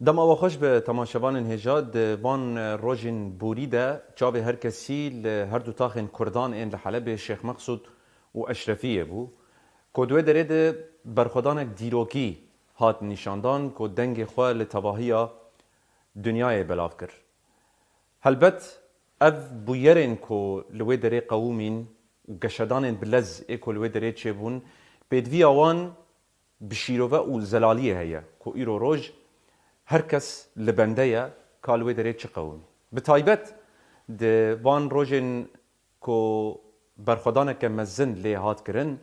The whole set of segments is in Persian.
دم آوا خوش به تماشاوان هجاد وان روژین بوریده چاوی هر کسی هر دو تاخن کردان این لحلب شیخ مقصود و اشرفیه بو کدوه درید برخودانک دیروکی هات نشاندان که دنگ خواه لتواهی دنیای بلاف کر هلبت اف بویرین که لوی دری قومین و گشدان بلز ایکو لوی دری چه بون پیدوی آوان بشیروه و زلالیه هیا که ایرو روژ هر کس لبنده کالوی داره چه قوم به تایبت ده وان روژن کو برخودانه که مزن لی هات کرن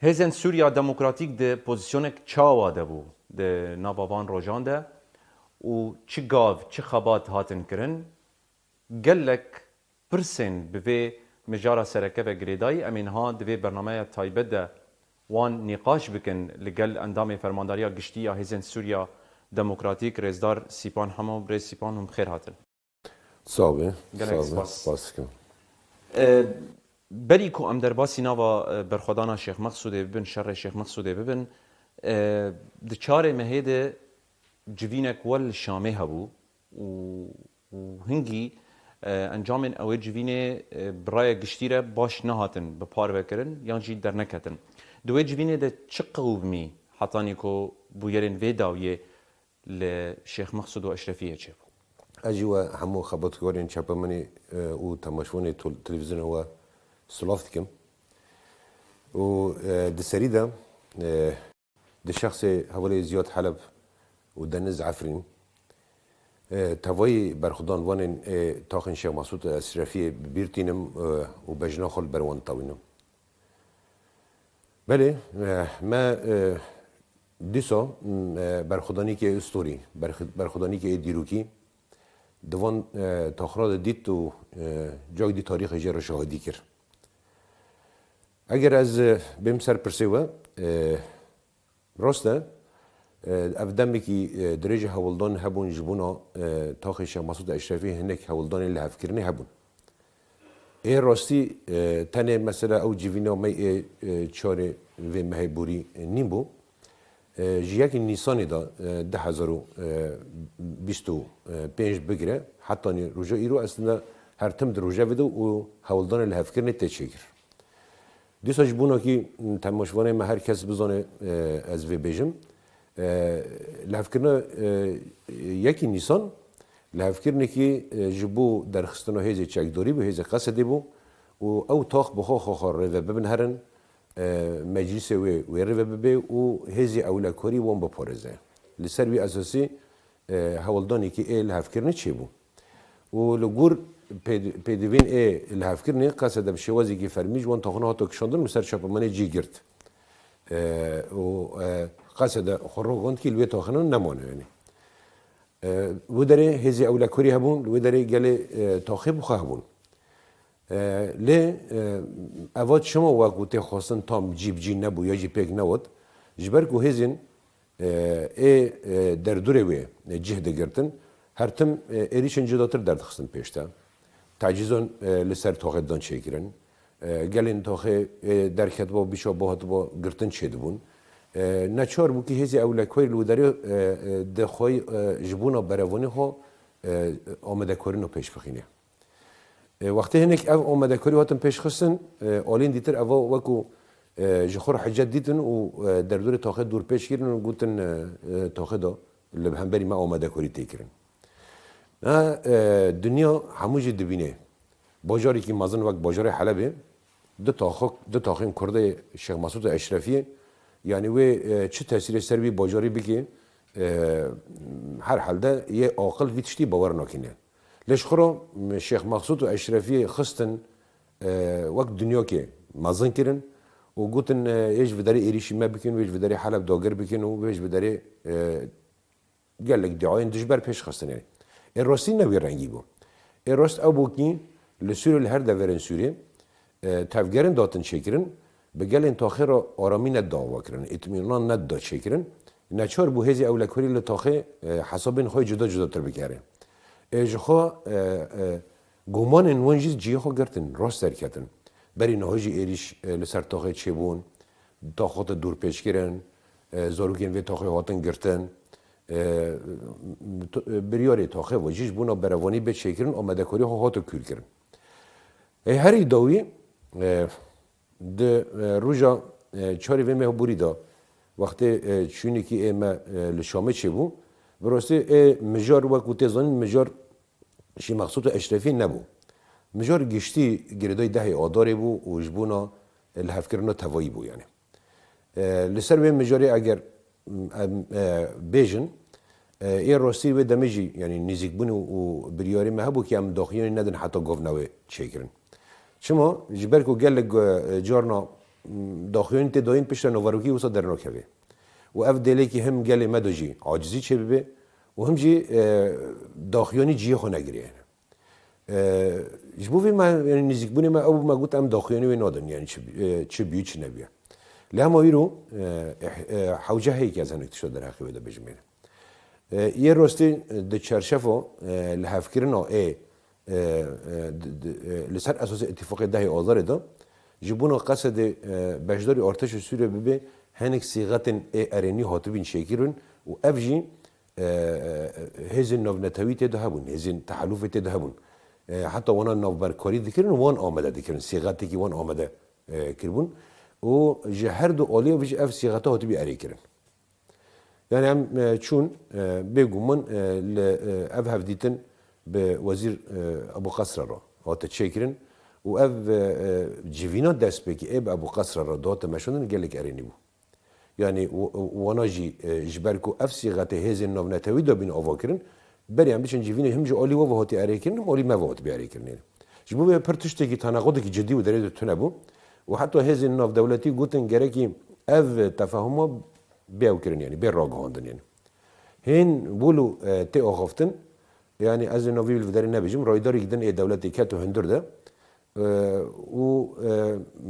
هزن سوریا دموکراتیک ده پوزیشنک چاوا ده بو ده ناوا وان روژان ده و چه گاو چه خبات هاتن کرن گلک پرسن به مجارا سرکه و گریدای امین ها ده برنامه تایبت ده وان نقاش بکن لگل اندام فرمانداریا گشتی یا هزن سوریا دموکراتیک رزدار سیپان همه برای سیپان هم خیر هاتن صابه سپاس کن بری کو ام در باسی ناوا برخودانا شیخ مقصوده ببین شر شیخ مقصوده ببین دچار مهید جوینک ول شامه هبو و هنگی انجام اوی جوینه برای گشتیره باش نهاتن بپار بکرن یا جی در نکتن دوی جوینه ده چه قوبمی حتانی کو بویرین ویداویه لشيخ مقصود واشرفيه چه اجوا همو خبرتگارین چپمنی و تماشون تلویزیون و سلافت کم و دسری ده ده شخص حوالی زیاد حلب و دنز عفرین توای برخودان وان تاخن شیخ مقصود اشرفیه بیرتینم و بجنا خل بروان تاوینم بله ما دیسا برخودانی که استوری برخودانی که دیروکی دوان تاخراد دیت و جای دی تاریخ جر شاهدی کرد اگر از بیم سر پرسیوه راسته افدمی که درجه حولدان هبون جبونا تاخ شیخ مقصود اشرفی هنک حولدان اللي هفکرنی هبون ای راستی تنه مثلا او جیوینا می چاره و مهبوری نیم بو جیاک نیسانی دا 2025 بگیره حتی نی روزا ایرو اصلا هر تم در روزا ویدو و حولدان الهفکر نت چیگر. دیساج بونا کی تماشوانه ما هر کس بزنه از وی بیجم الهفکرنا یکی نیسان الهفکرنی کی جبو در خستنه هیچ چکداری به هیچ قصدی بو و او تاخ بخو خخار و ببن هرن مجلس و ره ببی و هزی اولکاری وان بپارزه لسر وی اساسی هولدانی که ال هفکرنه چی بو و لگور پیدوین ال هفکرنه قصد بشوازی که فرمیج وان تاخونه هاتو کشاندن مسر شپمانه جی گرد و قصد خروگاند که لوی تاخونه نمانه یعنی و داره هزی اولکاری هبون و داره گل تاخه بخواه هبون لی اواد شما وقتی خواستن تام جی نبود یا جی پیک نبود جبر کو هزین در دوره وی جهد گرتن هر تم ایریشن جداتر درد خستن پیشتا تعجیزان لسر تاخت دان چیکرن گلین تاخه در خطبه بیشا باهات با گرتن چید بون نچار بو که هزی اولکوی لوداری دخوی جبونا بروانی ها آمده کارینو پیش بخینه وقتی هنک او آمده کاری هاتن پیش خستن آلین دیتر اوا وکو جخور حجت دیتن و در دور تاخه دور پیش گیرن و گوتن تاخه دا لبهنبری ما آمده کاری تیکرن دنیا هموجی دبینه باجاری که مازن وقت باجار حلبه دو تاخین کرده شیخ مقصود اشرفیه یعنی و چه تاثیر سر بی باجاری بگه هر حالده یه عاقل ویتشتی باور نکنه ليش خرو الشيخ مقصود واشرفيه خستن وقت دنيا كي مازن كرن وقلتن ايش بداري ايريشي ما بكن ويش بداري حلب دوغر بكن ويش بداري قال لك دعاين دجبر بيش خستن يعني الروسين نبي رنگي بو الروس ابو كي لسوري الهر دفرن سوري تفجرن داتن شكرن بقالن تاخير ارامين الدعوه كرن اطمینان ند شكرن نچار بو هزي اولكوري لتاخي حسابن خوي جدا جدا تر بكاره اجخا گمان انوانجیز جیه خو گرتن راست درکتن بری نهاجی ایریش لسر تاخه چه بون تاخات دور پیش کرن زاروگین و تاخه هاتن گرتن بریاری تاخه و جیش بونا بروانی به چکرن آمده کاری ها هاتو کور کرن هری داوی ده روزا چاری و مه بوری دا وقتی چونی که ما لشامه چه بو براستی مجار وقت تزانین مجار شی مقصود اشرفی نبو مجار گشتی گردای ده آداره بو و جبونا الهفکرنا توایی بو یعنی لسر به مجاری اگر بیژن این راستی و دمیجی یعنی نزیک بون و بریاری مهبو که هم داخلی ندن حتی گفناوه چیکرن شما جبر کو گل جارنا داخلی ت داین پشت نوواروکی وسط در نکوه و اف دلی که هم گل مدوجی عاجزی چه ببه و هم جی داخلی جی خو نگریه جبوی ما یعنی نزیک بونی ما ابو ما گفت هم داخلی و نادن یعنی چه بیو چه نبیه لما ویرو حوجه هی که از هنوز شده در حقیقت ده بجمعه یه راستی ده چرشفو لحفکرنا لسر اساس اتفاق ده آذار ده جبونا قصد بجداری ارتش سوریه ببه هنگ صیغتن ارنی هاتبین شکرون و افجی هزین نوونتوی تده هبون هزین تحالف تده هبون حتی وانا نوبرکاری دکرن وان آمده دکرن صیغتی که وان آمده کربون و جهر دو آلیه ویج اف صیغته هاتبی اری کرن yani hem çun begumun ev hevditin be vazir Abu Qasra ra hata çekirin و ev civina dest peki Abu Qasra ra data meşonun gelek ereni bu. Yani wanaji jberku ev sigate hezin navnetevi da bin avakirin beriyam biçin civina hemci ali ve hati erekirin ali mevat bi erekirin. Jibu be pertişteki tanaqudaki ciddi ve derece tüne bu. Ve hatta hezin nav devleti guten gereki ev tefahuma بیاوکرین یعنی بر راگاندن یعنی هین بولو تی آخفتن یعنی از نویل وداری نبیجم رایداری گدن ای دولتی که تو هندر ده و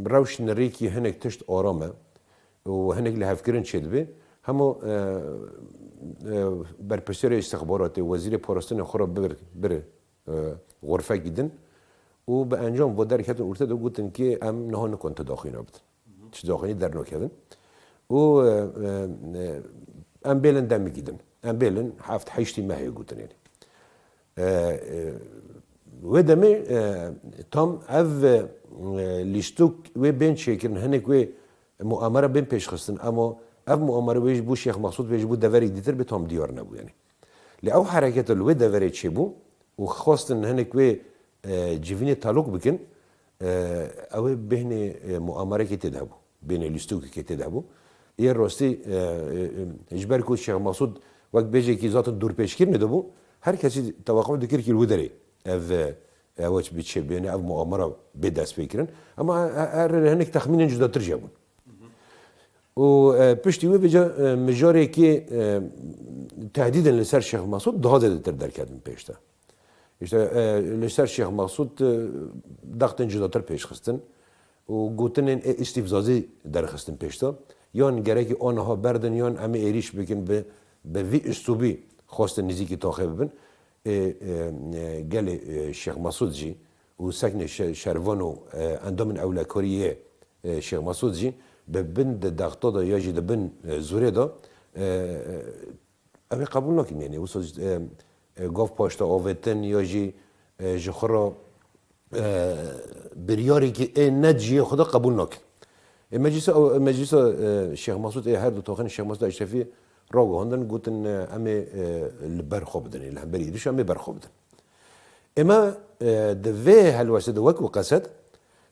روش نریکی هنگ تشت آرامه و هنگ لحفکرین شد بی همو بر پسر استخبارات وزیر پاراستن خورا بر غرفه گدن و به انجام و در کتن ارتد و گوتن که ام نهان نکن تداخلی نبودن چه داخلی در نکردن و ام بيلن دم جدا ام بيلن حافت حيشتي ما هي قلت يعني ودمي تام اف ليشتوك و بين شيكرن هنك و مؤامره بين پیش خستن اما اف مؤامره ويج بو شيخ مقصود ويج بو دوري ديتر بتام ديار نبو يعني لاو حركه الو دوري تشبو وخاصه هنك و جيفيني تعلق بكن او بين مؤامره كي تذهبوا بين ليشتوك كي تذهبوا یه راستی اجبار کو شیخ مسعود وقت بیجی کی ذات دور پیشگیر نده بو هر کسی توقع دکر کی الودری اوش بیچه بینه او مؤامره به دست بگیرن اما هر هنک تخمین جدا تر جابون و پشتی و بیجا مجاری کی تهدیدن لسر شیخ مسعود daha زیاده تر در کردن پیشتا işte لسر شیخ مسعود دختن جدا تر پیش خستن و گوتنن استفزازی در خستن پیشتا یان گرکی آنها بردن یان امی ایریش بکن به وی استوبی خواست نزیکی تاخه ببن گل شیخ مسعود جی و سکن شروان و اندامن اولاکاریه شیخ مسعود جی به بند دغتا دا یا جی ده بن زوره دا امی قبول نکن یعنی وصل گاف پاشتا آوتن یا جی جخورا بریاری که نجی خدا قبول نکن مجلس شیخ مسعود هر دو تاخن شیخ مسعود اشرفی راگو هندن گوتن امی برخو بدن الهم بریدش امی برخو بدن اما دوه هلوسه دو وک و قصد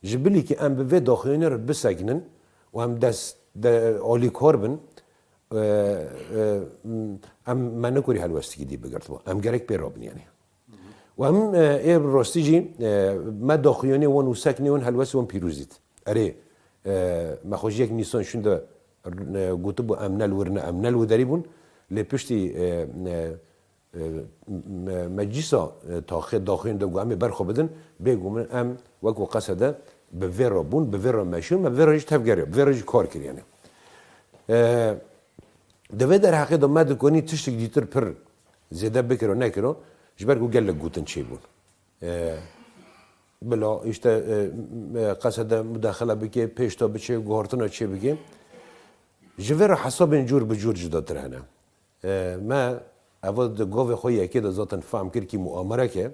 جبلی که ام به داخلینی رو بسکنن و ام دست عالی کار بن ام من نکوری هلوسه کی دی بگرد با ام گرک پیرابن یعنی و ام ای راستی جی ما داخلینی وان و سکنی وان هلوسه وان پیروزید اره ما خوش یک نیسان شنده گوته با امنال ورنه امنال و دریبون لپشتی مجلسا تاخیر داخل دو گامی برخو بدن بگومن ام وقت قصده به ویرا بون به ویرا ماشین به ویراش تفگری به ویراش کار کردی یعنی دوی در حقیقت مد کنی تشت دیتر پر زیاده بکر و نکر جبر کو گل گوتن چی بون بلا işte قصد مداخله بکی پیشتا بچه گهارتنا چه بکی جویر حساب جور به جور جدا تر هنه ما اول گاو خوی یکی دا ذاتن فهم کرد که مؤامره که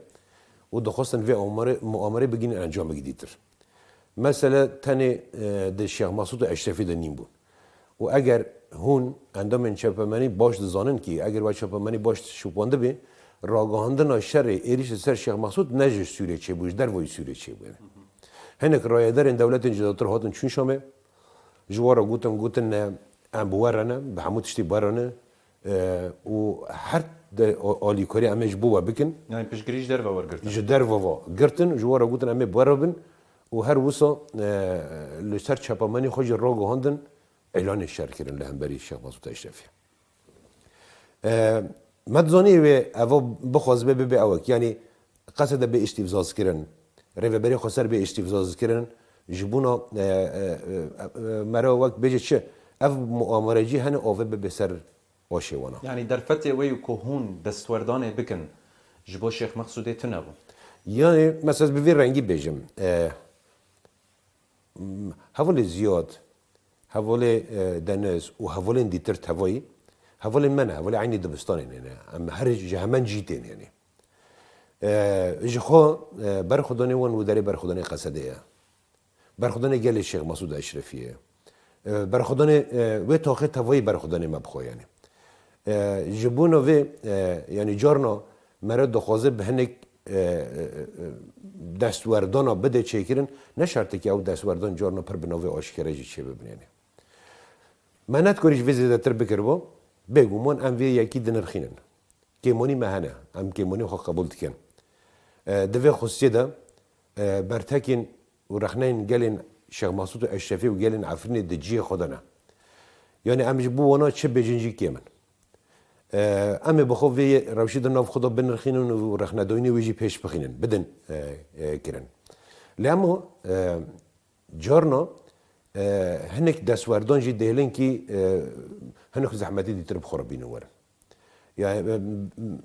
و دخواستن وی مؤامره بگین انجام بگیدیتر مثلا تنه ده شیخ مسعود اشرفی ده نیم بود و اگر هون اندام چپمنی باش دزانن کی اگر با چپمنی باش شوپانده بی راگاهاندن شر ایریش سر شیخ مسعود نجش سوریه چه بود در وای سوریه چه بود هنک رایدار این دولت جداتر هاتن چون شامه جوارا گوتن ام بوارنه به همون تشتی بارنه و هر آلیکاری امش بوا بکن یعنی پیشگیریش در و ورگرتن جدر و گرتن جوارا گوتن امه باربن و هر وسا لسر چپمنی خوش راگاهاندن اعلان شر کردن لهمبری شیخ مسعود اشرفی مدزانی و اوا بخواز به اوک یعنی قصد به استفزاز کردن رهبری خسر به استفزاز کردن جبونا مرا وقت بجه چه اف مؤامره جی هن اوه به سر آشیوانا یعنی در فتح وی کهون دستوردان بکن جبو شیخ مقصود تنبو یعنی مثلا به وی رنگی بجم حوالی زیاد حوالی دنز و حوالی دیتر توایی حوالی منه حوالی عینی دبستان یعنی اما هر جهمن جیتین یعنی جخوا برخودانی وان و داری برخودانی قصده برخودانی گل شیخ مسعود اشرفیه برخودانی و تاخه توایی برخودانی مبخو یعنی جبونا و یعنی جارنا مرد دخوازه به هنک دستوردانا بده چه کرن نشرته که او دستوردان جارنا پر بناوی آشکره جی چه ببینه منت کاریش وی زیده تر بکر با بگو من ام وی یکی دنرخینن کیمونی مهنه ام کیمونی خو قبول دکن دوی خصیه ده برتکین و رخنین گلین شیخ مسعود اشرفی و گلین عفرین دجی خودنه یعنی امش بو وانا چه بجنجی کیمن اما بخو وی روشید ناف خدا بنرخینن و رخندوینی ویجی پیش بخینن بدن کرن لیامو جارنا هنک دستوردان جی دهلن کی هنک زحمتی دیتر بخورا بینه ورن يعني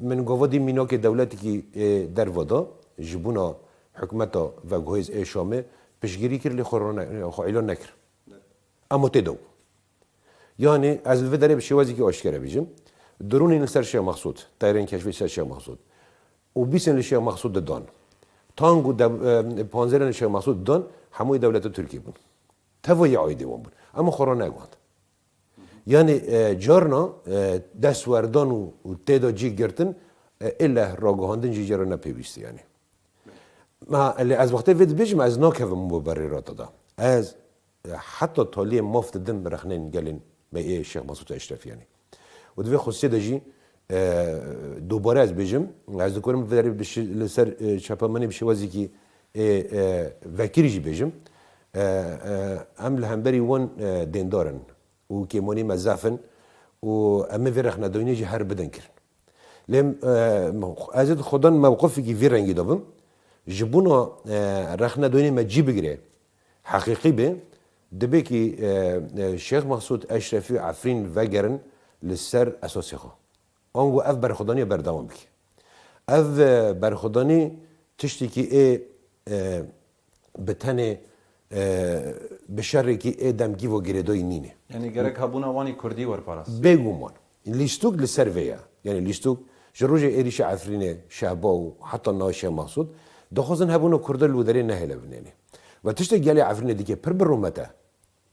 من قوادي ميناك دولتي كي در ودا جبونا حكمتا و جهاز شامه بشجري كر لخورانا خايلان نكر اما تدو يعني از الفدري بشوازي كي اشكره بيجم درون این سر شیخ مقصود تایرین کشفی سر شیخ مقصود و بیسن شیخ مقصود دان تانگو پانزرن شیخ مقصود دان هموی دولت ترکیه بون توی عایدی بون اما خورا نگوند یعنی جارنا دستوردان و تعداد جی گرتن الا راگهاندن جی جارا نپیوستی یعنی ما اللي از وقتی وید بیجم از ناکه مبررات دا از حتی تالی مفت دن برخنین گلین به شیخ مسعود اشرفی یعنی و دوی خصوصی داشتی دوباره از بیجم از دکورم ولی لسر چپامانی بشه وزی کی وکیلی بیجم ام لهمبری وان دیندارن و کیمانی مزافن و اما وی رخ ندونی جه هر بدن کرن لم از خودان موقفی کی وی رنگی دابم جبونا رخ ندونی مجی بگیره حقیقی به دبی کی شیخ مسعود اشرفی عفرین وگرن لسر اساسی خو آنگو اف برخودانی بردوام بکی اف برخودانی تشتی کی بتنه بشری کی دمگی و گردای نینه یعنی گرک هبونا وانی کردی ور پاراس بگومان لیستوک لسر ویا یعنی لیستوک جروج ایریش عفرینه شعبا و حتی ناشی مقصود دخوازن هبونا کردل لودری نهله بنینه و تشتی گلی عفرینه دیگه پر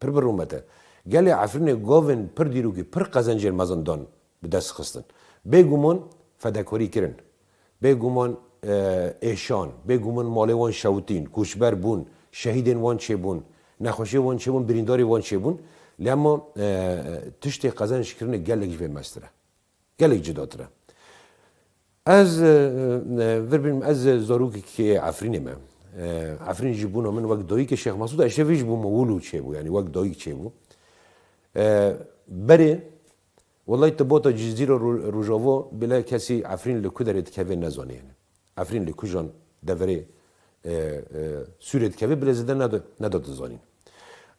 برومته گلی عفرینه گاون پر دیروگی پر قزنجر مزندان به دست خستن بگومان فداکاری کرن بگومان ایشان بگومان مالوان شوتین کوشبر بون شهیدین وان چه بون نخوشی وان چه بون برینداری وان چه بون لما تشتی قزنش کرن گلک جوی مستره گلک جداتره از وربیم از زاروکی که عفرینه من عفرین جبونا من وقت دایی که شیخ مسعود اشرفی جبو مولو چه بو یعنی وقت دایی چه بو بره والله تبوتا جزیره روجاوا بلا کسی عفرین لکودرت کهوه نزانه یعنی عفرین لکوجان دوره سورت کهوه بلا زده نداد زانین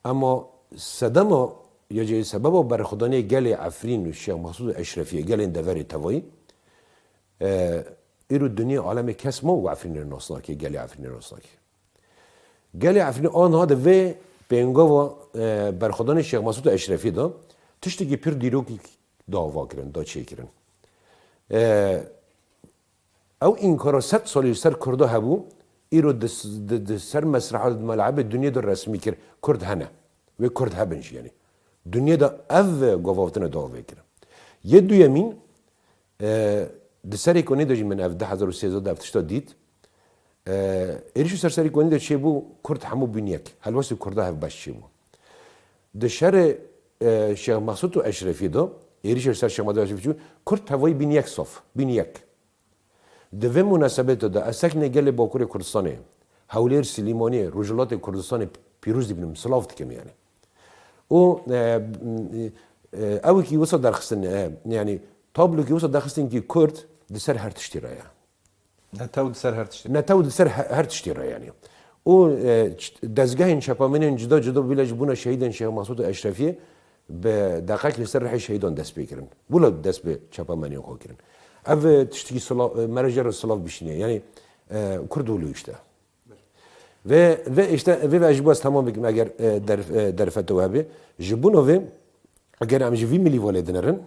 اما صدما یا جای سبب برخودانی گل عفرین و شیخ مسعود اشرفی گل این دوره توایی ایرو دنیا عالم کس ما و عفرین ناسناکی گل عفرین ناسناکی گل عفرین آنها ده و بینگاه برخودانی شیخ مسعود اشرفی دا تشتی که پر دیروکی داوا کرن دا چه کرن او این کارا 100 سالی سر کرده هبو ایرو سر مسرح ملعب دنیا دا رسمی کرد کرد هنه و کرد هبنش یعنی دنیا دا او گوافتن داوا کرن یه دو یمین دسری کنی داشتی من اف 2013 افتشتا دید ایریشو سرسری کنی دا چه بو کرد همو بینیک هلواسی کرده هف باش چه بو دشار شیخ مقصود و اشرفی دا ایریشو سر شیخ مقصود و اشرفی چون کرد هوای بینیک صاف بینیک دوی مناسبت دا اسک نگل باکور کردستانه هولیر سلیمانی رجلات کردستان پیروز دی بینم سلاف دکم یعنی او اوی کی وصل درخستن یعنی تابلو کی وصل درخستن کی کرد دسر هر تشتی رایا نتاود سر هر تشتی نتاود دسر هر تشتی رایا یعنی او دزگاه این شپامنین جدا بیلج بونا شهیدن شیخ مقصود اشرفی به دقیق لسر رح شهیدان دست بکرن بولا دست به شپامنین خو کرن او تشتی مرجع سلاف بشینه یعنی کردولو işte ve işte ve acaba tamam bugün eğer der fetva abi jibunu ve eğer am jivi milli valedenlerin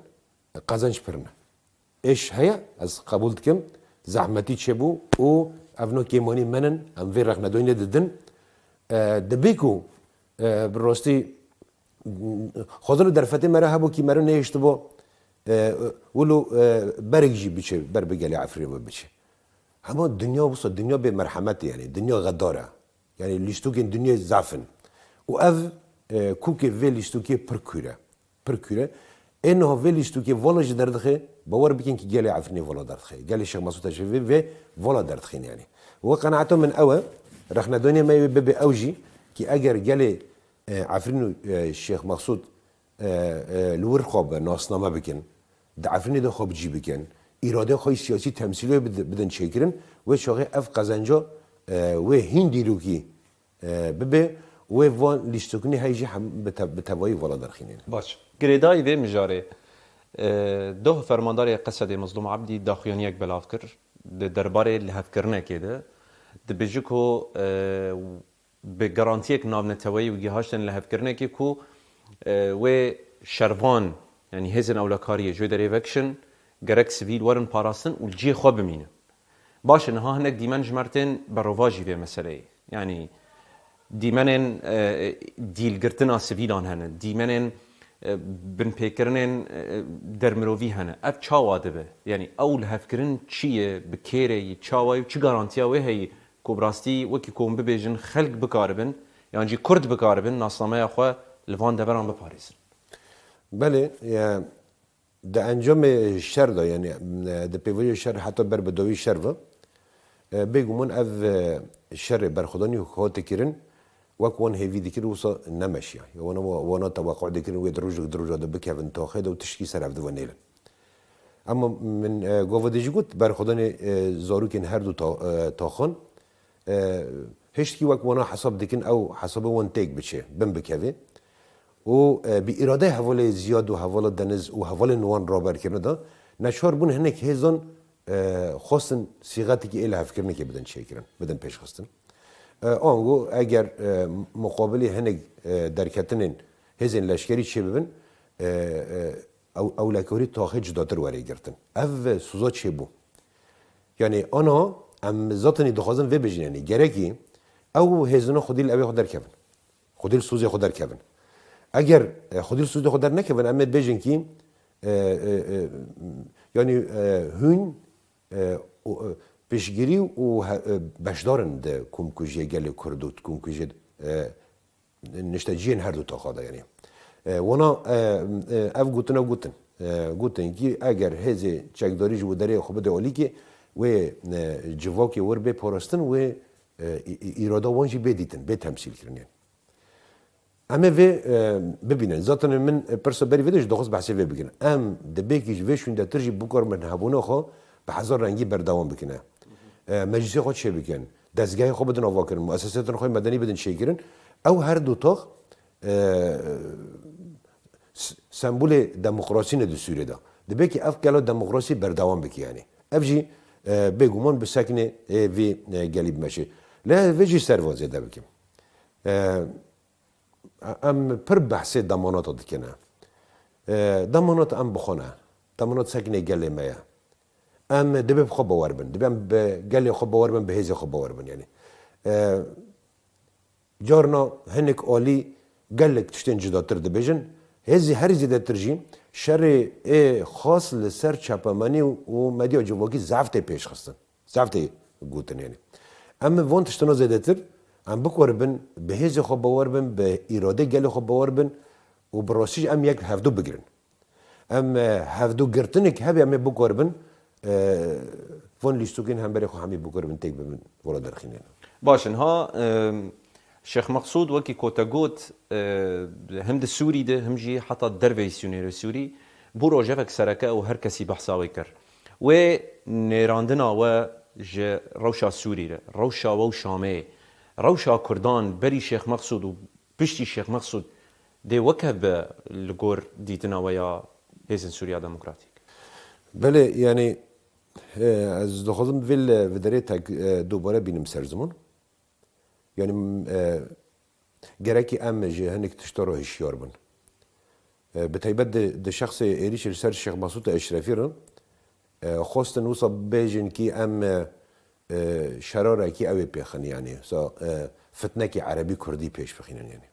kazanç pırna eş haya az kabul etkim zahmeti çebu o avno kemani menen am ve rakna doyne dedin debiku brosti خودلو در فتح مرا هبو کی مرا نهشت با ولو برگجی بچه بر بگلی عفری و بچه اما دنیا بص دنیا به مرحمت یعنی دنیا غداره یعنی لیستوکن دنیا زعفن و اف کوکی وی لیستوکی پرکوره اینها وی لیستوکی والا جدردخه باور بکن که گلی عفری والا دردخه گلی شیخ مسعود اشرفی و والا دردخه یعنی و قناعته من اوه رخنا دنیا ما به اوجی که اگر گلی عفرین شیخ مسعود لور خواب ناسنامه بکن دعفرین ده خواب جی بکن اراده خواهی سیاسی تمثیلی بدن چکرن و شاقه اف قزنجا و هندی رو کی ببه و وان لیستوکنی هایجی هم به توایی والا درخینین باش گریدای و مجاره دو فرماندار قصد مظلوم عبدی داخیانیک بلاف کر درباره لحف کرنه که ده بجی که به گارانتیک نام نتوایی و گیهاشتن لحف کرنه که و شروان يعني هزن أولكارية جو دري فكشن جرك سفيل ورن باراستن والجي خو بمينه باش إنها هناك ديمان جمرتين بروفاجي في مسألة يعني ديمانن ديل قرتنا سفيلان هنا ديمانن بن بيكرنن درمروفي هنا أف تشاوا دبه يعني أول هفكرن شيء بكيري تشاوا وشي غارانتيا وهي كوبراستي وكي كوم ببيجن خلق بكاربن يعني جي كرد بكاربن ناسنامه أخوة لفان دبران بباريس بله یا ده انجام شر دا یعنی ده پیوی شر حتی بر بدوی شر و بگومون اف شر برخدانی خواهد کرن وان هیوی دکر وصا نمشی یا وانا توقع دکرن و دروج ده بکفن تاخد و تشکی سر افده و نیلن اما من گفته دیجی گوت برخدانی زاروکن هر دو تاخان هشتی وانا حساب دکن او حساب وان تیک بچه بم بکفه و به اراده حواله زیاد و حواله دنز و حواله نوان رابر کرده دا نشار بون هنک هزان خواستن صیغتی که اله فکر نکه بدن چه کرن بدن پیش خواستن آنگو اگر مقابلی هنک درکتنین هزین لشکری چه ببن او لکوری تاخه جداتر وری گرتن او سوزا چه بو یعنی آنها ام ذاتنی دخوازن و بجن یعنی گرکی او هزانا خودیل اوی خود در کبن خودیل سوزی خود در کبن اگر خودی سوز خود در نکردن اما بیشتر کی یعنی هون پیشگیری و باشدارن ده کمکوجی گل کردوت کمکوجی نشتاجین هر دو تا خدا یعنی ونا اف گوتن کی اگر هزی چکداری جو داره خوب دالی کی و جواکی ور به پرستن و اراده وانجی بدیتن به تمثیل کردن اما و ببینن ذاتن من پرسو بری ودش دخوز بحثی و بگن ام دبیکیش وشون ده ترجی بکار من هبونه خو به هزار رنگی بردوام بکنه مجلسی خود چه بکن دستگاه خود بدن آوا کرن مؤسسات خود مدنی بدن چه کرن او هر دو تاخ سمبول دموکراسی ندو سوره دا دبیکی اف کلا دموکراسی بردوام بکی یعنی اف جی بگومان بسکنه وی گلیب مشه لا وجی سروازه ده بکیم ام پر بحث ضمانات دکنه دمانات ام بخونه دمانات سکنه گله مایا ام دبی خوب باور بن دبی ام به گله خوب باور بن به هیز خوب باور بن یعنی جارنا هنک عالی گله تشتن جداتر دبیجن هزی هر زیده ترجیم شر خاص لسر چپمانی و مدیا جواکی زفت پیش خستن زفت گوتن یعنی اما وان تشتنا زیده تر ام بکور بن به هیز خوب باور بن به اراده گله خوب باور بن و براسیج ام یک هفدو بگیرن ام هفدو گرتنک هبی ام بکور بن وان لیستوکین هم بری خو همی بکور بن تک بن ولا درخینه باشن ها شيخ مقصود وكي كوتاغوت هم سوري ده هم جي حتى الدرفيسيونير السوري بورو جافك سركا و هر كسي بحثاوي كر و نيراندنا و ج روشا سوري ده روشا و شامي روشا كردان بري شيخ مقصود و بشتي شيخ مقصود دي وكب لغور ديتنا ويا هيزن سوريا ديمقراطيك بله يعني از دخوازم ویل وداره تک دوباره بینم سرزمون یعنی گرکی ام جه هنک تشترو هشیار بن به تایبت ده شخص ایریش سر شیخ مسعود اشرفی رو خواستن وصل بیجن کی ام شراره کی اوی پیخن یعنی سا فتنه کی عربی کردی پیش بخینن یعنی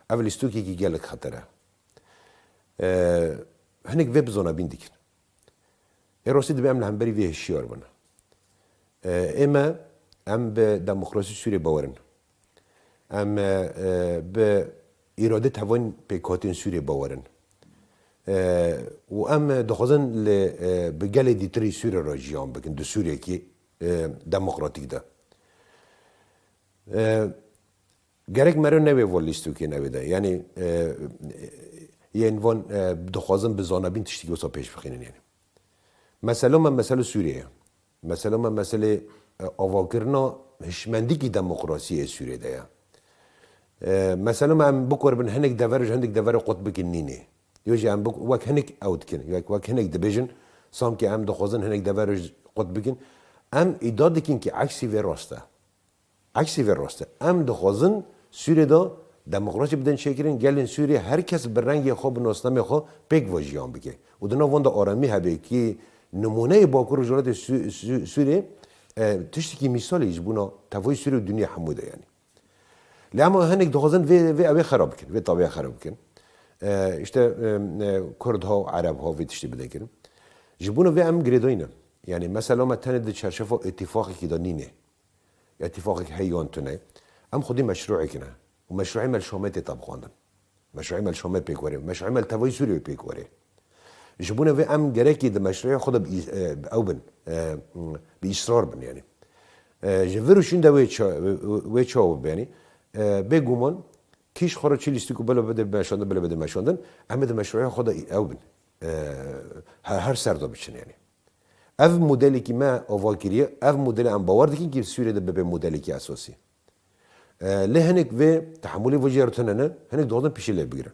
اول استوکی کی گلک خطره هنک وب زونا بین دیکن راستی دبی ام لهمبری وی هشیار بن اما ام به دموکراسی سوریه باورن ام به اراده توان پیکاتین سوریه باورن و ام دخوازن به گل دیتری سوریه را جیان بکن دو سوریه که دموکراتیک ده گرک مرا نوی والیستو که نوی ده یعنی یعنی وان دخوازن به زانبین تشتی که وسا پیش بخینن یعنی مثلا من مثلا سوریه مثلا من مثلا آواگرنا هشمندی کی دموکراسی سوریه دیا مثلا من بکور بن هنگ دور قطب کنینه یوجی ام بک وک هنگ اوت کن وک هنگ دبیجن سام که ام دخوازن هنگ دور قطب کن ام ایداد کن که عکسی و راسته ام دخوازن سوریه دا دموکراسی بدن شکرین گلین سوریه هر کس بر رنگ خوب ناسنامه خو پیک واجیان بگه و دنا وند آرامی هبه کی نمونه باکور جلات سوریه تشتی که مثالی بونا توی سوریه دنیا حموده یعنی لما هنگ دخوازن و اوی خراب کن و طبیعه خراب کن işte Kurdها و عربها و تشتی بده کن جبونا و ام گریداینه یعنی مثلا ما تند چرشفه اتفاقی که دانینه اتفاقی که هیان تونه ام خودی مشروعی کنه و مشروعی مال شامت طبقاندن مشروعی مال شامت پیکوره مشروعی مال توی سوریه پیکوره جبونا و ام گرکی د مشروع خود او بن باصرار بن يعني جفروشين دا ويتشاو يعني بگومان کیش خورا چی لیستی کو بلا بده مشاندن اما د مشروع خود او بن هر سردا بچن يعني اف مدلی کی ما اواکریه اف مدل ام باور دکین کی سوریه د به مدلی کی اساسی لهنک و تحملی وجرتنه هنک دوزن پیشله بگیره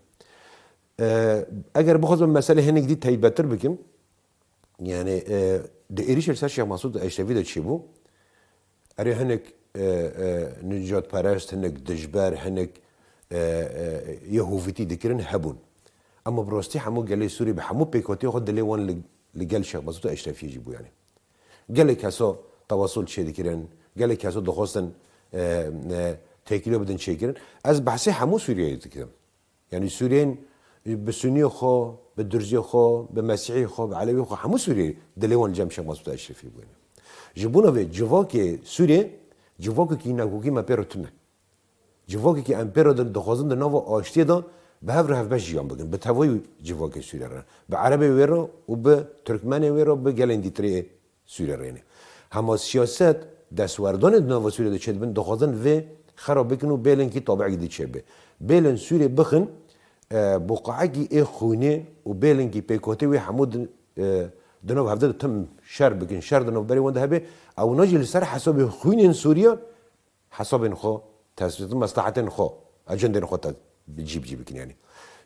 اگر بخوام مسئله هنگ دی تایبتر بکن یعنی د ایریش سر شیخ مسعود اشرفی د چی بو اری هنگ نجات پرست هنگ دجبر هنگ یهویتی دکرن هبون اما براستی همو گله سوری به همو پیکاتی خود دلی وان لگل شیخ مسعود اشرفی جیبو یعنی گله کسا تواصل چه دکرن گله کسا دخواستن تکیلو بدن چه کرن از بحثی همو سوریه دکرم یعنی سوریین به سنی خو به درزی خو به مسیحی خو به علوی خو همه سوریه دلیوان جمع شما مسعود اشرفی بودن جبونا و جواک سوریه جواک کی نگوکی ما پیرتونه جواک کی امپرا دخوازن د نو آشتی دا به هفر هفبش جیان بگن به توی جواک سوریه را به عربی ویرا و به ترکمنی ویرا به گلندیتری سوریه رینه همه سیاست دستوردان نو سوریه د چد بن دخوازن و خراب بکنو بیلن کی طابع دی چبه بیلن سوریه بخن بقعه ای خونه و بیلنگی پیکوتی و حمود دنو هفته تم شر بکن شر دنو بری ونده هبه او ناجی سر حساب خونه سوریا حساب خو تثبیت مصلحت خو اجنده خو بجيب بکن یعنی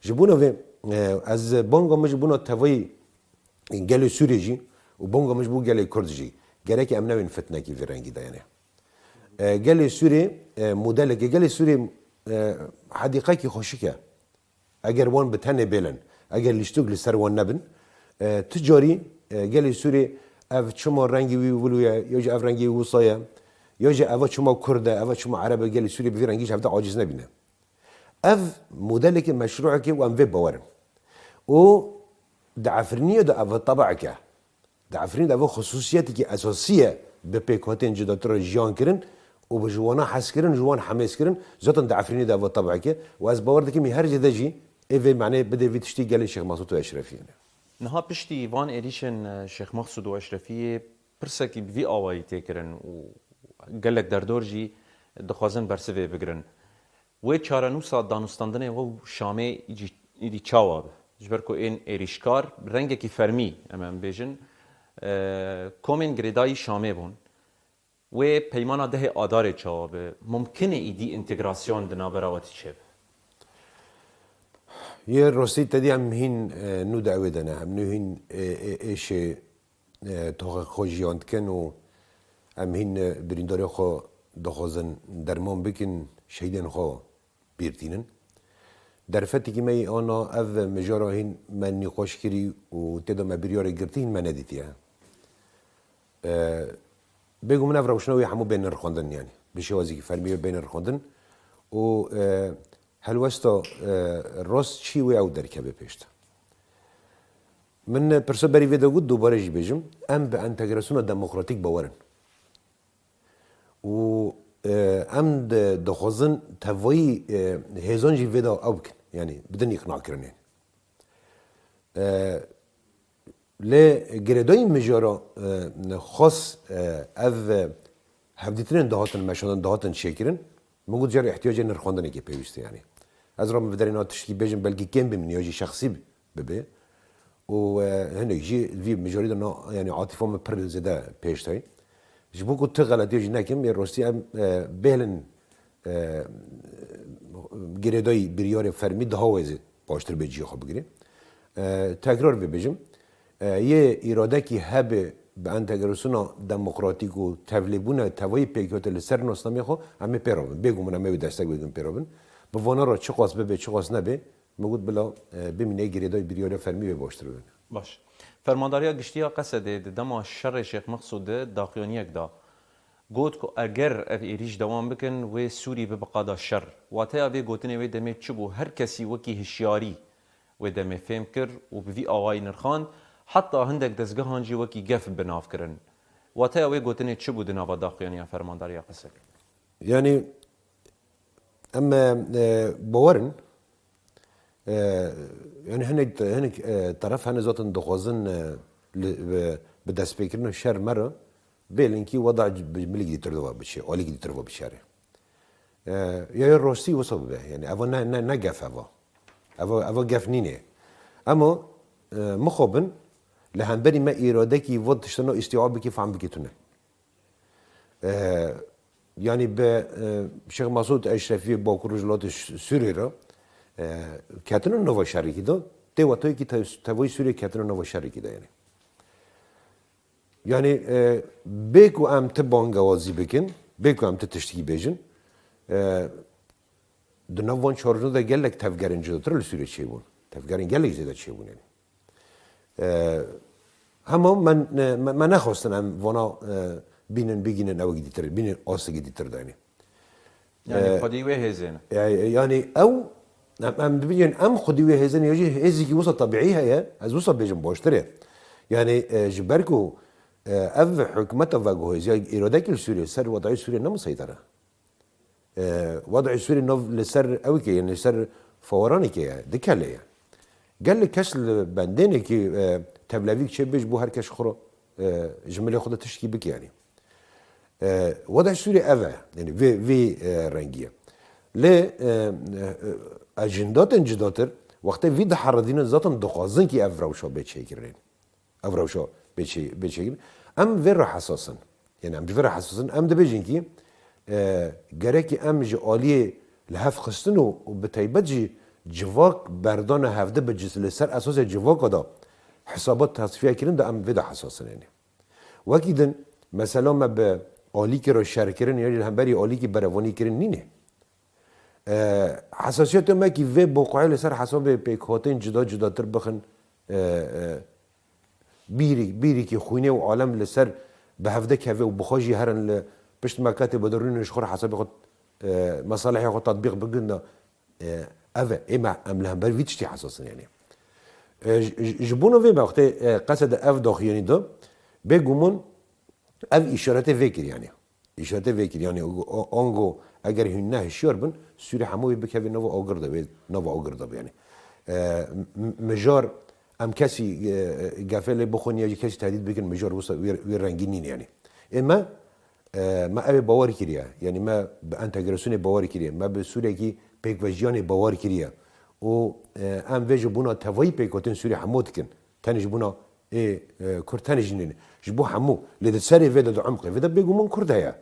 جبونا و از بانگا مش بونا توی گل سوری جی و بانگا مش بو گل کرد جی گره که امنوین فتنه کی فرنگی دا یعنی گل سوری مدل گل سوری حدیقه کی خوشی که اگر وان به تنه بیلن اگر لیشتوک لسر وان نبن تجاری گلی سوری اف چما رنگی وی ولویا یا اف رنگی وصایا یا اف چما کرده اف چما عربه گلی سوری به رنگیش هفته عاجز نبینه اف مدل که مشروع که وان في باورن و دعفرنيه ده اف طبع که دعفرنيه ده خصوصیتی که اساسیه به پیکاتین جداتر جیان کرن و به جوانا حس کرن جوان حماس کرن ذاتن دعفرنيه ده اف طبع که و از باور ده که می هر جده جی ایوه معنی بده وی تشتی گلی شیخ مسعود و اشرفی نها پشتی وان ایریشن شیخ مقصود و اشرفی پرسکی بی آوایی تکرن و گلک در دور جی دخوازن برسوه بگرن و چارنوسا دانستاندنه و شامه ایدی چاواب جبر کو این ایریشکار رنگ کی فرمی امام بیجن کومن گریدای شامه بون و پیمانا ده آدار چاواب ممکنه ایدی انتگراسیون دنابراواتی چه یه راستی تدی هم هین نو دعوه دنه هم نو هین ایش توقع خوشیاند کن و هم هین برینداری خو دخوازن درمان بکن شهیدن خو بیرتینن در فتی که می آنا او مجارا هین من نخوش کری و تدا مبریار گرتین من ندیتیه بگو من افروشنوی همو بین رخوندن یعنی بشوازی که فرمیه بین رخوندن و هلوستا راست چی و او درکبه پیشتا من پرسا بری ویدا گود دوباره جی بیجم ام به انتگراسیون دموکراتیک باورن و ام دخوازن توایی هزان جی ویدا او بکن یعنی بدن اقناع کرن یعنی لی گردای مجارا خاص او هفدیترین دهاتن مشاندن دهاتن شکرن موجود جار احتیاج نرخواندنی که پیوسته یعنی از رام بدرین آتشکی بیجم بلکه کم بمنیاجی شخصی ببه و هنگ جی وی مجاری دنا یعنی عاطفه من پر زده پیشتای جبو کو تغلطی جی نکم یه راستی بهلن گردای بریار فرمی ده هاوزه باشتر به جی خوب بگیره تکرار بیجم یه اراده کی هب به انتگراسیون دموکراتیک و تولیبون توایی پیکات لسر ناسنامی خو همه پیرابن بگو من همه دستک بگم پیرابن به وانا را چه قاس به چه قاس نبه موجود بلا بمینه گریدای بریار فرمی به باشتر بن باش فرمانداری گشتیا قصد دما شر شیخ مقصود داقیونیک دا گوت کو اگر اف ایریش دوام بکن و سوری به بقادا شر واته اوی گوتنه و دمه چبو هر کسی وکی هشیاری و دمه فهم کر و بوی آوای نرخاند حتی هندک دزگاه هنجی وکی گف بناف کرن واته اوی گوتنه چبو دناوا داقیونیا فرمانداری قصد یعنی اما باورن يعني هنك طرف هن ذاتن دخوازن بدست بكرنا شر مرة بيلنكي وضع ملك دي تردوا بشي وليك دي تردوا بشاره يا الروسي وصل به يعني افا نا جف افا جف نينه اما مخابن لهنبري ما ارادكي ود تشتنا استيعاب كيف عم بكيتونه يعني بشيخ مسعود اشرفي باكر رجلات سوريا کاتنو نو شریکی دو تی وقتی که توی سوری کاتنو نو شریکی دا یعنی بیکو ام تبانگوازی بکن بیکو ام تشتکی بیجن دنوان چارجو دا گلک تفگرین جداتر لسوری چی بون تفگرین گلک زیاد چی بون یعنی همه من نخواستن ام وانا بینن بگینن او گیتر بینن آس گیتر دانی یعنی خودی و هزینه یعنی او ام ببین ام خودی و هزینه یه هزی که وسط طبیعی هیا از وسط بیجم باشتره یعنی جبرکو اف حکومت و جهوزی اراده کل سوریه سر وضعی سوریه نمسیطره وضع سوریه نو لسر اوی که یعنی سر فورانی که دکله قال لك كاس بنديني كي تبلافيك شبش بو هر كاش خرو جمله خود تشكي بك يعني وضع سوري افا يعني في رنگيه ل اجندات انجداتر وقتی وی ده حردین ذاتن دخوازن کی افروشا بچیگرین افروشا بچیگر ام ور حساسن یعنی ام ور حساسن ام ده بجین کی گرکی ام ج عالی لهف خستن و بتایبت جی جواک بردان هفته به جسل سر اساس جواک دا حسابات تصفیه کردن ده ام وی ده حساسن یعنی وکیدن مثلا ما به عالی که رو شر کردن یعنی هم بری عالی که بروانی کردن نینه حساسیت ما کی و بقعه لسر حساب پیکاتین جدا تر بخن بیری که خونه و عالم لسر به هفته که و بخواجی هرن پشت مکاتب بدرون نشخور حساب خود مصالح خود تطبیق بگن اوه اما املهم بر ویتشتی حساسن يعني جبونه في وقت قصد اف داخلي ده بگومون اف اشارات فکر يعني اشارات فکر يعني آنگو اگر هن نه شیار بن سوری هموی بکوی نو آگرده بید نو آگرده يعني مجار ام کسی گفل بخونی یا کسی تهدید بکن مجار وسط وی رنگینین يعني اما ما ابي باور كريا يعني ما بانتجراسيون باور كريا ما بسوريا كي بيكوجيان باور كريا و ام وجه بونا توي بيكوتن سوري حمودكن تانج بونا كرتانجين جبو حمو لدساري فيدا دو عمق فيدا بيجو من كردايا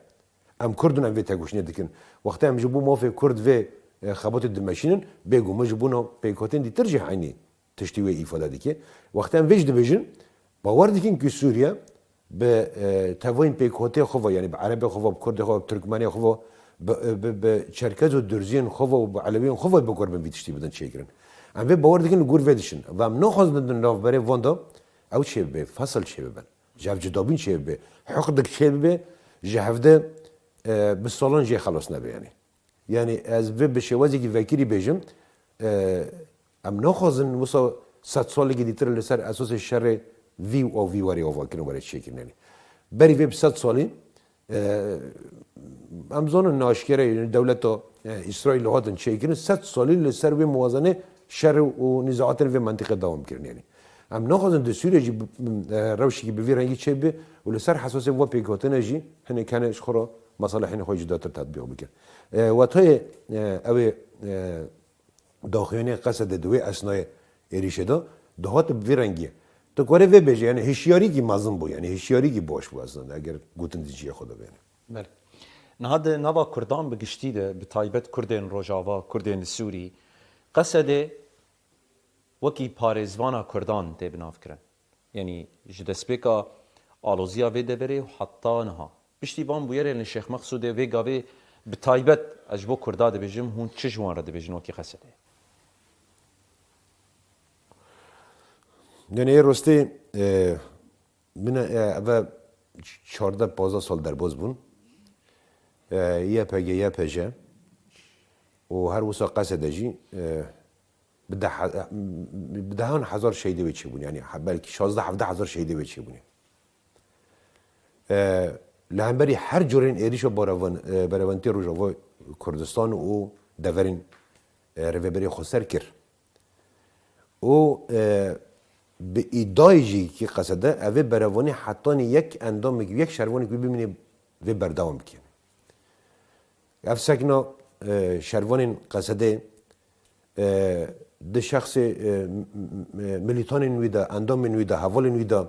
ام كردنا في تاغوشني دكن وقتها ام جبو ما في كرد في خبط الدماشين بيجو مجبونا بيكوتن دي ترجع عيني تشتوي افاده ديكي وقتها وجه ديفيجن باور ديكن كي سوريا به توین پیکوتی خواه یعنی به عربی خواه به کرد خواه به ترکمانی خواه به چرکز و درزین خواه و به علویان خواه به قربان بیتشتی بدن چه کردن اما باور دیگه گور ودیشن و هم نخواست بدن ناف بره واندا او چه به فصل چه ببن جاب جدابین چه به حقدك چه به جهفده به سالن جه خلاص نبی یعنی از به شوازی که وکیلی بیجم ام نخواستن مثلا 100 سالی که دیتر لسر اساس شر وی او وی واری او کنه برای شکل نمی بری وی 100 سالی امزون ناشکره دولت اسرائیل هاتن شکل 100 سالی لسر وی موازنه شر و نزاعات وی منطقه دوام کردن یعنی ام نخواستن دستوری جی روشی که به رنگی چه به ولسر حساس و پیکاتن جی هنی کنه شخورا مصالحین خود جدا تطبیق بکن و توی او داخلین قصد دوی اسنای ایریشه دا دهات به رنگیه تو کاری و بیچی یعنی هشیاری کی مازن بو یعنی هشیاری کی باش بو اصلا اگر گوتن دیجی خدا بیانه. بله. نهاد نوا کردان بگشتیده به تایبت کردین روجاوا کردین سوری قصده وکی پارزوانا کردان ده بناف کرن یعنی جدسپیکا آلوزیا و دبره و حتی نها پشتیبان بویره لشیخ مقصود و گاوی به تایبت اجبو کرداد بجم هون چه جوان را ده بجن وکی قصده یعنی راستی من اول 14-15 سال در باز بون یه پجه و هر وسا قصد جی بدهان هزار شهیده بچه بون یعنی بلکه 16-17 هزار شهیده بچه بونی لهنبری هر جورین ایریشو براونتی روجاوا کردستان و دورین روبری خسر کر و به ایدایجی که قصده اوه بروانی حتی یک اندام میگه یک شروانی که ببینه و بردوام بکنه اف سکنا شروان قصده ده شخص ملیتان نویده اندام نویده حوال نویده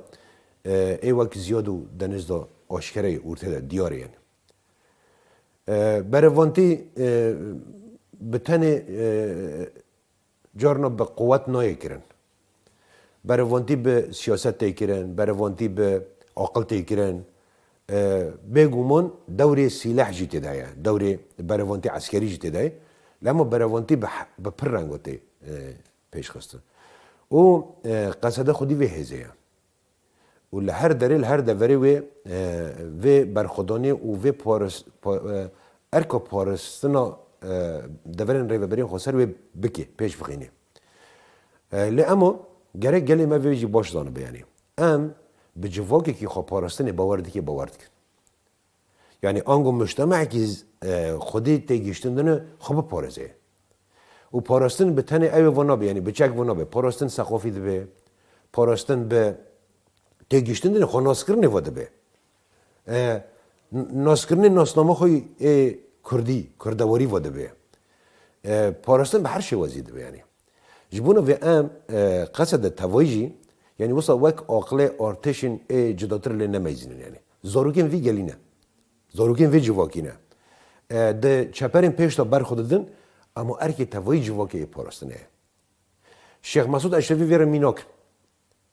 ای وقت زیادو دنز دا آشکره ارته ده دیاره یعنی بروانتی به تن جارنا به قوت نایه کرن بروانتی به سیاست تیکرن بروانتی به عقل تیکرن بگومان دوره سلاح جیت دایا دوره بروانتی عسکری جیت دای لما بروانتی به پر رنگاتی پیش خسته و قصد خودی و هزه و لهر دلیل هر دوره و برخودانی و ارکا پارستنا دورن ریوبرین خسر و بکی پیش بخینه اما گره گلی ما ویجی باش دانه بیانی ام به جواکی که خواه پاراستن باوردی که باورد کن یعنی آنگو مجتمع که خودی تیگیشتن دنه خوب پارزه و پاراستن به تنه ایو ونابه یعنی به چک ونابه پاراستن سقافی ده به پاراستن به تیگیشتن دنه خواه ناسکرنه واده به ناسکرنه ناسنامه خوی کردواری واده به پاراستن به هر شی وزیده به یعنی جبونا و ام قصد توایجی یعنی واسه وک عقل ارتشین جداتر لی نمیزنن یعنی زاروکین وی گلینه زاروکین وی جواکینه ده چپرین پیش تا بر خوددن اما ارکی توایی جواکی پاراستنه شیخ مسعود اشرفی ویره میناکن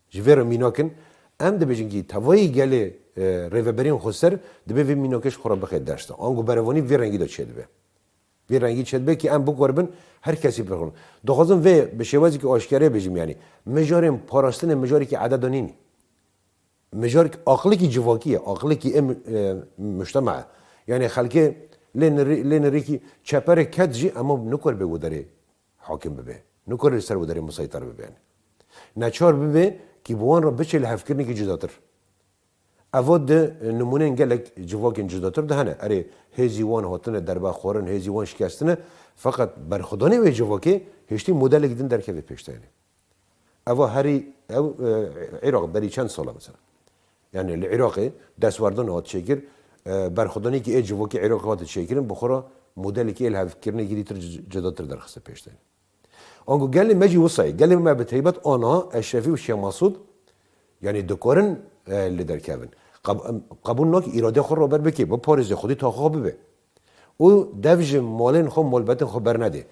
جویره میناکن ام ده بجنگی توایی گله ریوبرین خسر ده به وی میناکش خورا بخیر درسته آنگو بروانی وی رنگی دا چه ده وی رنگی چت به که ام بکربن هر کسی بخورن دخوازم و به شوازی که آشکاره بجیم یعنی مجارم پاراستن مجاری که عدد نینی مجار عقلی کی جواکیه عقلی کی مجتمع یعنی خلکه لنری کی چپر کدجی اما نکر به وداره حاکم ببه نکر سر وداره مسیطر ببه نچار ببه کی بوان را بچه لحفکرنی کی جداتر اواد نمونه انگلک جواکن جداتر ده هنه اره هزی وان هاتنه دربا خورن هزی وان شکستنه فقط برخدانه و جواکی هشتی مدل گدن در که پیشتنه اوا هری او عراق بری چند ساله مثلا yani العراقي دستوردن هات شکر برخدانی که اجواکی عراق هات شکرن بخورا مدلی که الها فکرنی گیری تر جداتر درخست پیشتن. آنگو گلی مجی وصای گلی ما بتهیبت آنها اشرفی و شیخ مسعود yani دکارن لیدر کردن قبول نک اراده خود را بر بکی با پاریز خودی تا خواب به او دوج مالن خو مالبت خو بر نده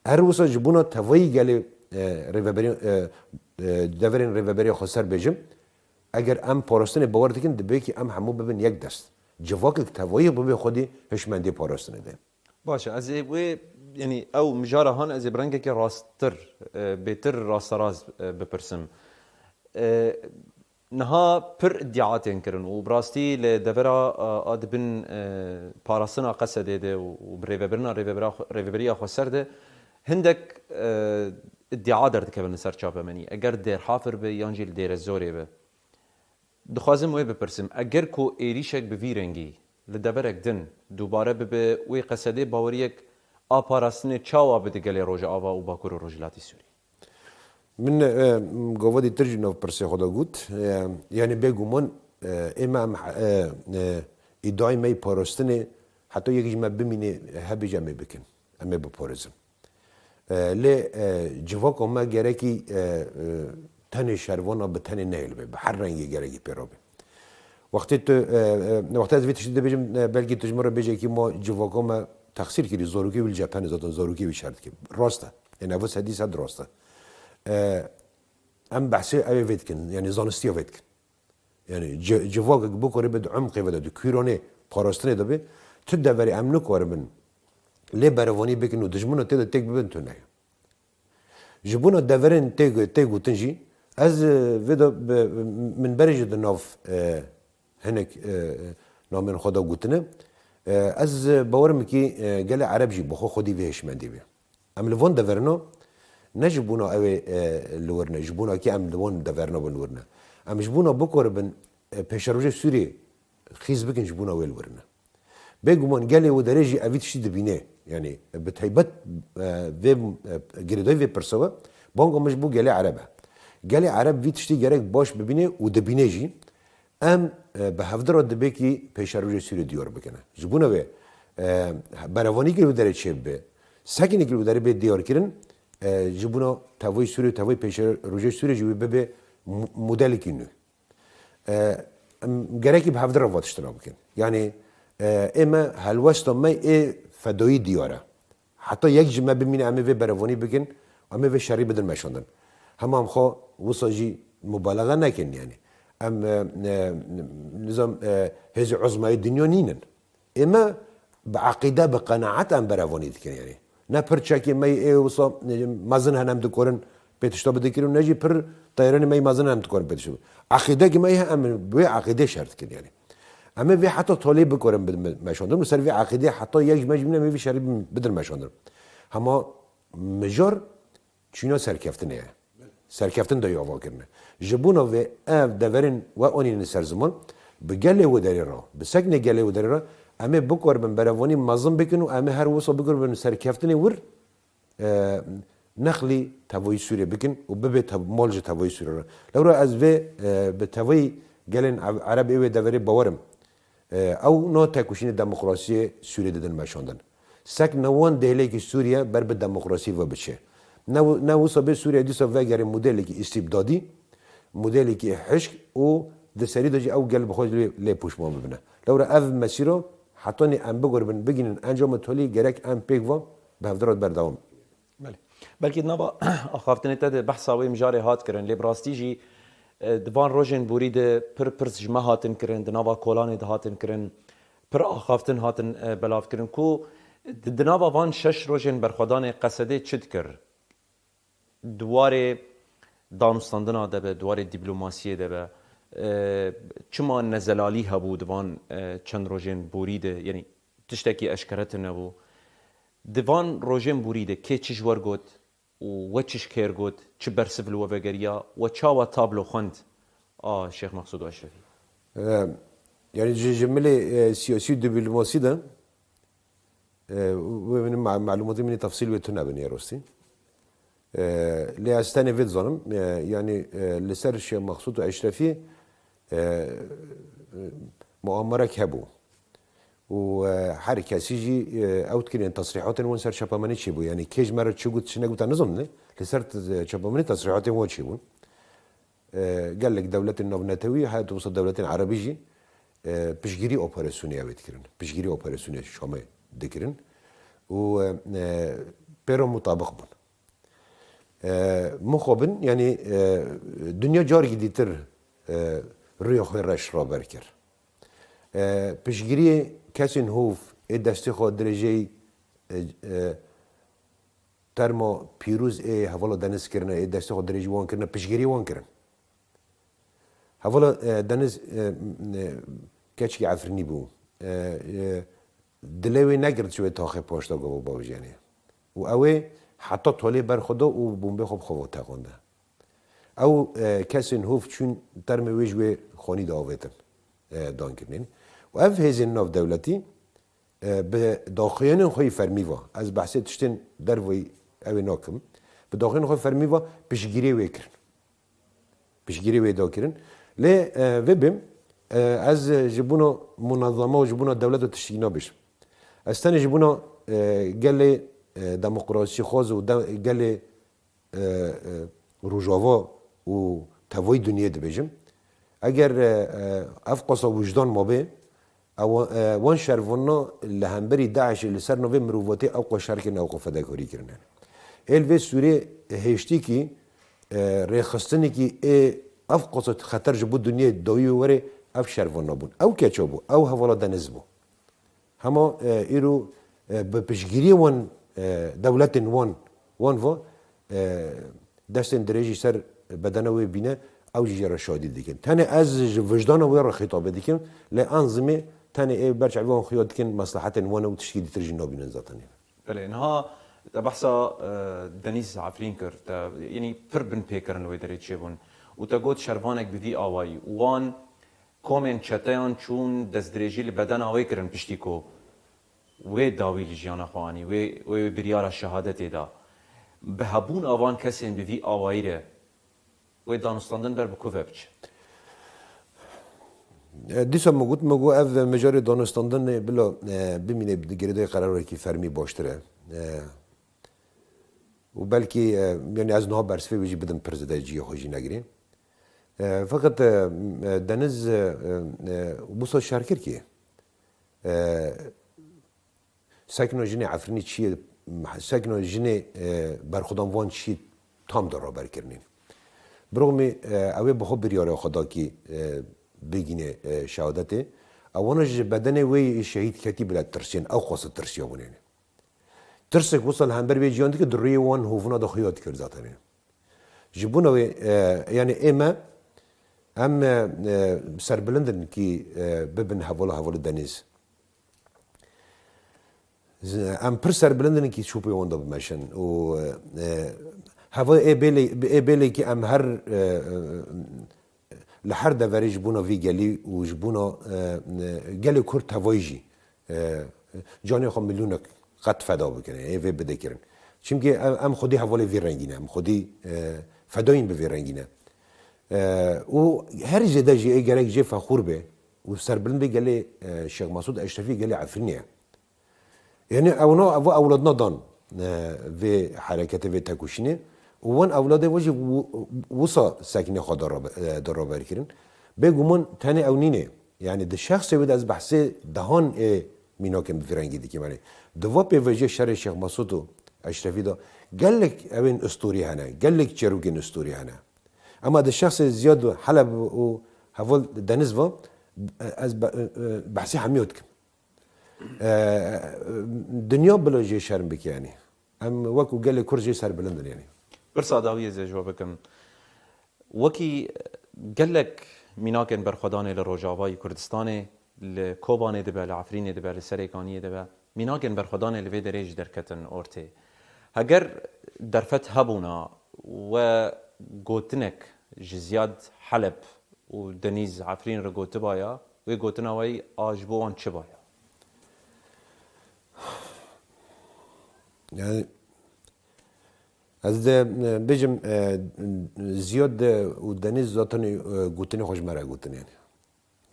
هر وسا جبونا توی گلی ریوبری دورین ریوبری خسر بجم اگر ام پاراستن باور دکن دبی که ام همو ببین یک دست جواک توایی ببین خودی هشمندی پاراستن ده باشه از و یعنی او مجاره هان از برنگه که راستر بهتر راست راز بپرسم نها پر ادعاات کردن و براستی لدورا ادبن پاراستن قصده ده و بریوبرنا ریوبریا خسر ده هندك ادعاء درد كبن سر چاپ منی اگر در حافر به یانجیل در زوری به دخوازم وی بپرسم اگر کو ایریشک به ویرنگی لدبرک دن دوباره به وی قصده باوریک آپاراستن چاوا بده گلی روژ آوا و باکور روژلاتی سوری من گوادی ترجمه پرسه خدا گوت یعنی بگومان امام ادعای می پاراستن حتی یکیش ما بمینه هبی جمع بکن اما بپارزم لی جواک ما گرکی تن شروانا به تن نیل به هر رنگی گرگی پیرابه وقتی از ویتش بجم بلکه تجمع بجه که ما جواکا ما تقصیر کردی زاروکی ویل جپن زدن زاروکی وی شرط که راسته یعنی اول حدیث هد راسته ام بحثی اوی وید کن یعنی زانستی وید کن یعنی جواک بکره بد عمقی و دو کیرانه پاراستنه دبی تو دوری ام نکاره من لی بروانی بکن و دجمنو تیدا تک ببین تو نه جبونا دورن تیگو تنجی از ویدا من برج ناف هنک نامن خدا گوتنه از باورم کی گل عرب جی بخو خودی ویش مندی بی ام لوان دورنا نجبونا اوی لورنا جبونا کی ام لوان دورنا بنورنا ام جبونا بکور بن پیشروج سوری خیز بکن جبونا ویل ورنا بگومان گلی و درجی اویت شید بینه yani بتهیبت و گریدای و پرسوا بانگو مجبور گلی عربه گلی عرب ویتشتی گرک باش ببینه و دبینه جی ام به هفدر دبی کی پیشروج سوری دیار بکنه جبونه و بروانی که داره چه به سکنی که داره به دیار کردن جبونه توی سوری توی پیشروج سوری جوی به مدل کینو گرکی به هفدر واتشتنا بکن یعنی اما هلوست ما فدایی دیاره حتی یک جمعه ببینه همه و بروانی بکن همه و شری بدن مشاندن هم خو وصاجی مبالغه نکن یعنی ام نظام هز عظمای دنیا نینن اما بعقیده بقناعت ام بروانی دکن یعنی نه پرچکی می وصا مازن هنم دکورن بتشتا بدکرون نجی پر طیران می مازن هم دکورن بتشتا عقیده که می هم به عقیده شرط کن یعنی اما وی حتی طالب بکرم مشاندم مثلا وی عقیده حتی یک مجموعه می شری بدر مشاندم اما مجار چینا سرکفتنه سرکفتن دایی آوا کرنه جبونا و اف دورن و آنی نسر زمان بگله و داری را بسکنه گله و داری را اما بکر بن بروانی مازن بکنو اما هر وصا بکر بن سرکفتنه ور نخلی توی سوریه بکن و ببه مالج توی سوریه را لورا از و به توی گلن عرب ایوه دوری باورم او نه تکوشین دموکراسی سوریه دادن مشاندن سک نوان دهلی که سوریه بر به دموکراسی و بشه نه وصا به سوریه دیسا وگره مدلی که استبدادی مدلی که حشک و دسری داجی او گل بخواد لی پوش ما ببینه لورا اف مسیرو حتی نی ام بگور بن بگینن انجام تولی گرک ام پیگوا به هفدرات برداوم بله بلکه نبا آخافتنی تده بحثا وی مجاری هات کرن لی براستی جی دوان روژن بورید پر پرس جمع هاتن کرن دنوا کولانی ده هاتن کرن پر آخافتن هاتن بلاف کرن کو دنابا وان شش روژن برخوادان قصده چید کر دواره دانستاندنا دبه دواره دیپلوماسیه دبه چما نزلالی هبود وان چند روژن بوریده یعنی تشتکی اشکرت نبو دوان روژن بوریده که چیش ورگوت و چیش کر گوت چه برسفل و وگریا و چاوا تابلو خوند شیخ مقصود و اشرفی يعني جملة سياسي دبلوماسي ده ومن معلوماتي من تفصيل وتنا بني روسي لأستاني فيت ظنم يعني لسر الشيخ مقصود أشرفي مؤامرة كابو وحركة سيجي أوت كده تصريحات ونسر شباماني تشيبو يعني كيج مرة تشوجت شنو قلت نظم نه لسر شباماني تصريحات وتشيبون قال لك دولة النوفناتوي حتوصل دولة عربية پشگیری اپراسیونی اوید کردن پشگیری اپراسیونی شامه دکرن و پیرو مطابق بون مخابن یعنی دنیا جاری دیتر روی خوی رش را برکر پشگیری کسی هوف دستی خود درجه ترما پیروز حوالا دنس کردن دستی خود درجه وان کردن پشگیری وان کردن حوالا دنس کچی عفرنی بو دلوی نگرد شوی تاخه پاشتا گو باوجانه و اوه حتی طولی بر خدا و بومبه خوب خواه تقونده او کسی هوف چون ترم ویجوی خانی داویتن دان کردن و اف هزین ناف دولتی به داخلیان خوی فرمیوا از بحثی تشتین در وی اوه ناکم به داخلیان خوی فرمیوا پیشگیری وی کرن پیشگیری وی دا کرن لی وبم از جبونا منظمه و جبونا دولت و تشکینا بش استان جبونا گل دموکراسی خواز و گل روجاوا و توی دنیا ده بجم اگر افقصا وجدان ما به او وان شرفونا لهمبری داعش لسر نوی مروواتی او قشارکن او فداکاری کرنن الوی سوره هشتی کی ریخستنی کی افقصا خطر جبو دنیا دوی وره اف شرفونا بون او کچا بو او حوالا دنز بو هما ایرو بپشگیری وان دولت وان و دستن درجی سر بدنوی بینه او جیرا شادی دیکن تانه از وجدان وی را خطابه دیکن لانظمه تانه برچ عوان خیاد دیکن مصلحت وان و تشکیل ترجی نابینن ذاتنه بله اینها بحثا دنیز عفرین کرد یعنی پر بن پیکرن وی داره چه بون و تا گوت شروانک بدی آوایی وان کومن چتایان چون دست درجی لبدن آوی کرن پشتی کو و داوی لجیانا خوانی و بریار شهادت دا به هبون آوان کسی بدی آوایی ره و دانستاندن بر بکوفه بچه دیسا مگو اف مجاری دانستاندن بلا بمینه گریده قراره که فرمی باشتره و بلکه یعنی از نها برسفه بجی بدن پرزده جی خوشی نگیره فقط دنز بوسا شرکر که سکنو جنه عفرینی چیه سکنو جنه برخودان وان چی تام داره برکرنین برغم اوه بخواب بریاره خدا که بگینه شهادته اوانش بدن وی شهید کتی بلا ترسین او خواست ترسیا بونینه ترسک وصل همبر وی جیانده که دروی وان هوفنا دا خیاد کرد ذاتنه جبونا وی یعنی اما هم سربلندن که ببن حوالا دنیز ام پر سربلندن که شوپی واندا بمشن و هوا بیلی که ام هر لحر دوری جبونا وی گلی و جبونا گلی کرد هوایجی جانی خو میلیونک قط فدا بکنه وی بده کرن چونکه ام خودی حوالی وی رنگینه ام خودی فداین به وی رنگینه و هر جدا جی گرک جی فخور به و سربلند گلی شیخ مسعود اشرفی گلی عفرینیه یعنی اونا اولادنا دان و حرکت و تکوشینه وان اولاده وجه وصا ساکنه خود دارا برکرین بگومون تنه اونینه یعنی ده شخص ود از بحث دهان میناکم فرنگی دی که معنی دوا به وجه شر شیخ مسعود اشرفی دا گلک اون استوری هنه گلک چروگن استوری هنه اما ده شخص زیاد حلب و حوال دنیز و از بحثی حمیوت کم دنیا بلا جی شرم بک یعنی ام وکو گل کرجی سر بلندن یعنی برسا داویه زي جوابكم وكي قالك ميناكن برخداني لروجاواي كردستاني لكوباني دبا لعفريني دبا لسريكانية دبا ميناكن برخداني لفي دريج دركتن اورتي هجر درفت هبونا وقوتنك جزياد حلب ودنيز عفرين رقوتبايا ويقوتنا وي آجبوان شبايا yani از ده بجم زیاد و دنیز زاتنی گوتنی خوش مرا گوتن یعنی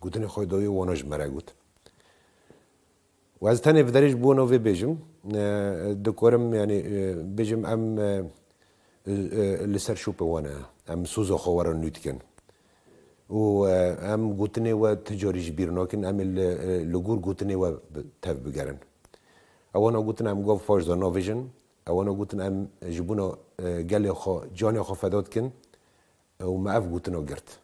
گوتنی خوی دوی وانش مرا گوت و از تنی بدریج بونو وی بجم دکورم یعنی بجم ام لسر شوپ وانا ام سوزو خوارن نوتکن و ام گوتنی و تجاریج بیرناکن ام لگور گوتنی و تف بگرن اوانا گوتن ام گفت فاش دا نویژن اوانا گوتن ام جبونا گلی خو جانی خو فداد کن و معاف گوتن او گرت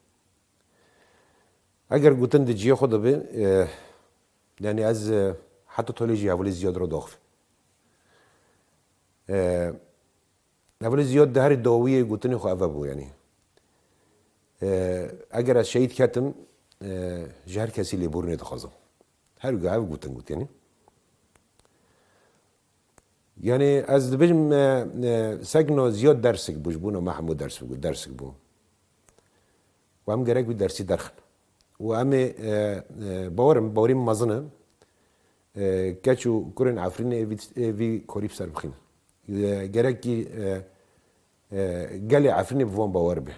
اگر گوتن دی جیه خود به یعنی از حتی تولیجی اولی زیاد رو داخل اولی زیاد ده هر داویه گوتن خو اوه بو یعنی اگر از شهید کتم جهر کسی لیبور ندخوازم هر گاه گوتن گوت یعنی از بجم سگنا زیاد درسک بوش بونا محمود درسک بو و هم گرک بی درسی درخن و هم باوریم مزنه کچو کرن عفرین وی کوریب سر بخین گرک کی گلی عفرین بوان باور به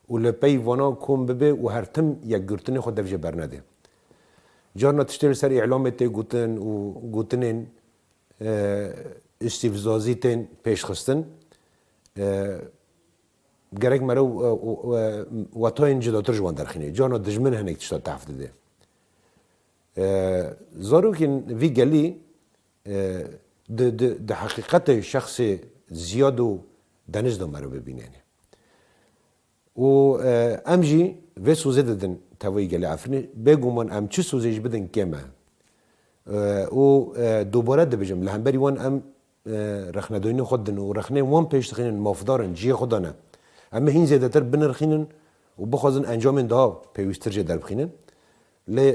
و لپی وانا کم ببه و هر تم یک گرتنی خود دفجه برنده جارنا تشتر سر اعلامت گوتن و گوتنین استفزازیتن پیش خستن گرگ مرو و تا این جداتر جوان درخینه جانا دجمن هنگ تشتا تحفظ ده زارو که وی گلی ده حقیقت شخص زیاد و دنیز دا مرو ببینه و امجی و سوزه دادن تاوی گلی افرینه بگو من ام چی سوزیش بدن کمه و دوباره دبیجم لهمبری وان ام رخندوینی خودن و رخنه وان پیش تخینن مافدارن جی خودانه اما هین زیاده تر بنرخینن و بخوازن انجام دا پیوستر جه در بخینن لی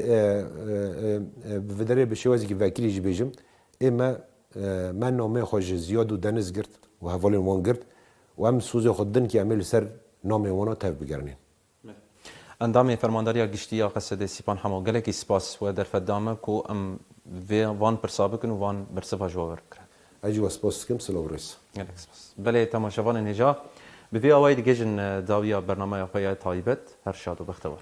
بدره بشوازی که وکیلی جی بیجم اما من نامه خوش زیاد و دنز گرد و حوالین وان گرد و ام سوز خودن که عمل سر نامه وانا تف بگرنین اندام فرمانداریا گشتیا قصد سیپان حمو گلکی سپاس و در فدامه کو ام وان برسابقن و وان برسفا جواب کرد. اجي وسپاس کم سلام رئیس. گلک سپاس. بله تماشاوان نجا به آواید گیجن داویا برنامه خویا تایبت هر شاد و بختور.